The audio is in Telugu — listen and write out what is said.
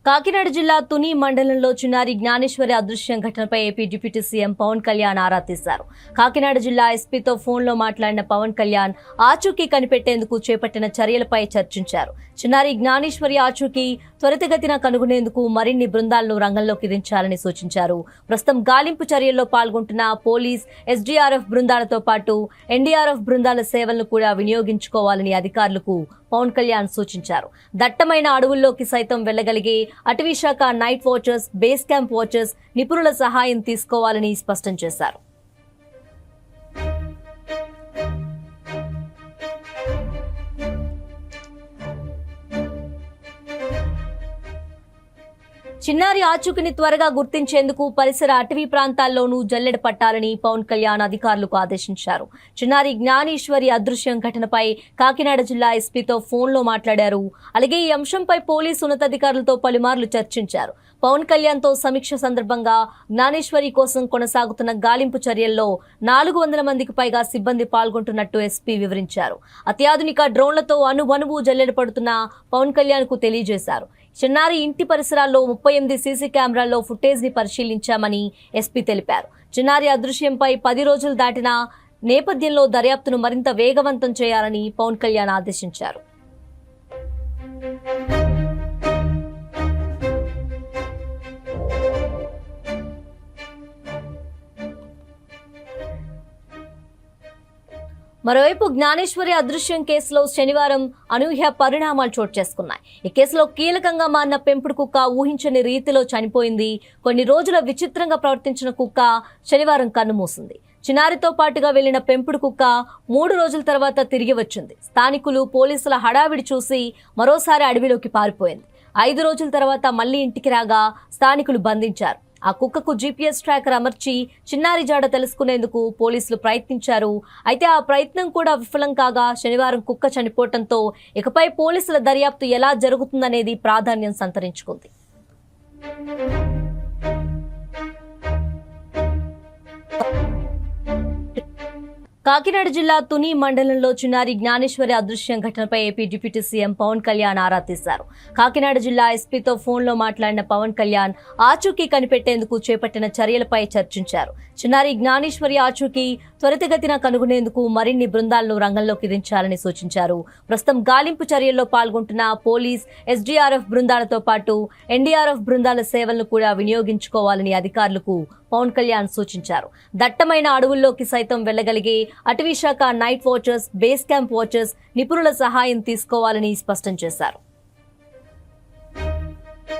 కాకినాడ జిల్లా తుని మండలంలో చిన్నారి జ్ఞానేశ్వరి అదృశ్యం ఘటనపై AP deputy CM Pawan Kalyan ఆరా తీశారు. కాకినాడ జిల్లా ఎస్పీతో ఫోన్లో మాట్లాడిన పవన్ కళ్యాణ్ ఆచూకీ కనిపెట్టేందుకు చేపట్టిన చర్యలపై చర్చించారు. చిన్నారి జ్ఞానేశ్వరి ఆచూకీ త్వరితగతిన కనుగొనేందుకు మరిన్ని బృందాలను రంగంలోకి దించాలని సూచించారు. ప్రస్తుతం గాలింపు చర్యల్లో పాల్గొంటున్న పోలీస్, ఎస్డీఆర్ఎఫ్ బృందాలతో పాటు ఎన్డీఆర్ఎఫ్ బృందాల సేవలను కూడా వినియోగించుకోవాలని అధికారులకు పవన్ కళ్యాణ్ సూచించారు. దట్టమైన అడవుల్లోకి సైతం వెళ్లగలిగే అటవీ శాఖ night watchers, base camp watchers నిపుణుల సహాయం తీసుకోవాలని స్పష్టం చేశారు. చిన్నారి ఆచూకీని త్వరగా గుర్తించేందుకు పరిసర అటవీ ప్రాంతాల్లోనూ జల్లెడ పట్టాలని పవన్ కళ్యాణ్ అధికారులకు ఆదేశించారు. చిన్నారి జ్ఞానేశ్వరి అదృశ్యం ఘటనపై కాకినాడ జిల్లా ఎస్పీతో ఫోన్లో మాట్లాడారు. అలాగే ఈ అంశంపై పోలీసు ఉన్నతాధికారులతో పలుమార్లు చర్చించారు. పవన్ కళ్యాణ్తో సమీక్ష సందర్భంగా జ్ఞానేశ్వరి కోసం కొనసాగుతున్న గాలింపు చర్యల్లో 400 మందికి పైగా సిబ్బంది పాల్గొంటున్నట్టు ఎస్పీ వివరించారు. అత్యాధునిక డ్రోన్లతో అణువణువు జల్లెడ పడుతున్న పవన్ కళ్యాణ్ కు తెలియజేశారు. చిన్నారి ఇంటి పరిసరాల్లో 38 సీసీ కెమెరాల్లో ఫుటేజ్ ని పరిశీలించామని ఎస్పీ తెలిపారు. చిన్నారి అదృశ్యంపై 10 రోజులు దాటిన నేపథ్యంలో దర్యాప్తును మరింత వేగవంతం చేయాలని పవన్ కళ్యాణ్ ఆదేశించారు. మరోవైపు జ్ఞానేశ్వరి అదృశ్యం కేసులో శనివారం అనూహ్య పరిణామాలు చోటు చేసుకున్నాయి. ఈ కేసులో కీలకంగా మారిన పెంపుడు కుక్క ఊహించని రీతిలో చనిపోయింది. కొన్ని రోజుల విచిత్రంగా ప్రవర్తించిన కుక్క శనివారం కన్నుమూసింది. చిన్నారితో పాటుగా వెళ్లిన పెంపుడు కుక్క 3 రోజుల తర్వాత తిరిగి వచ్చింది. స్థానికులు, పోలీసుల హడావిడి చూసి మరోసారి అడవిలోకి పారిపోయింది. 5 రోజుల తర్వాత మళ్లీ ఇంటికి రాగా స్థానికులు బంధించారు. ఆ కుక్కకు జీపీఎస్ ట్రాకర్ అమర్చి చిన్నారి జాడ తెలుసుకునేందుకు పోలీసులు ప్రయత్నించారు. అయితే ఆ ప్రయత్నం కూడా విఫలం కాగా శనివారం కుక్క చనిపోవడంతో ఇకపై పోలీసుల దర్యాప్తు ఎలా జరుగుతుందనేది ప్రాధాన్యం సంతరించుకుంది. కాకినాడ జిల్లా తుని మండలంలో చిన్నారి జ్ఞానేశ్వరి అదృశ్యం ఘటనపై AP deputy CM Pawan Kalyan ఆరా తీశారు. కాకినాడ జిల్లా ఎస్పీతో ఫోన్లో మాట్లాడిన పవన్ కళ్యాణ్ ఆచూకీ కనిపెట్టేందుకు చేపట్టిన చర్యలపై చర్చించారు. చిన్నారి జ్ఞానేశ్వరి ఆచూకీ త్వరితగతిన కనుగొనేందుకు మరిన్ని బృందాలను రంగంలోకి దించాలని సూచించారు. ప్రస్తుతం గాలింపు చర్యల్లో పాల్గొంటున్న పోలీస్, ఎస్డీఆర్ఎఫ్ బృందాలతో పాటు ఎన్డీఆర్ఎఫ్ బృందాల సేవలను కూడా వినియోగించుకోవాలని అధికారులకు పవన్ కళ్యాణ్ సూచించారు. దట్టమైన అడవుల్లోకి సైతం వెళ్లగలిగే అటవీ శాఖ night watchers, base camp watchers నిపుణుల సహాయం తీసుకోవాలని స్పష్టం చేశారు.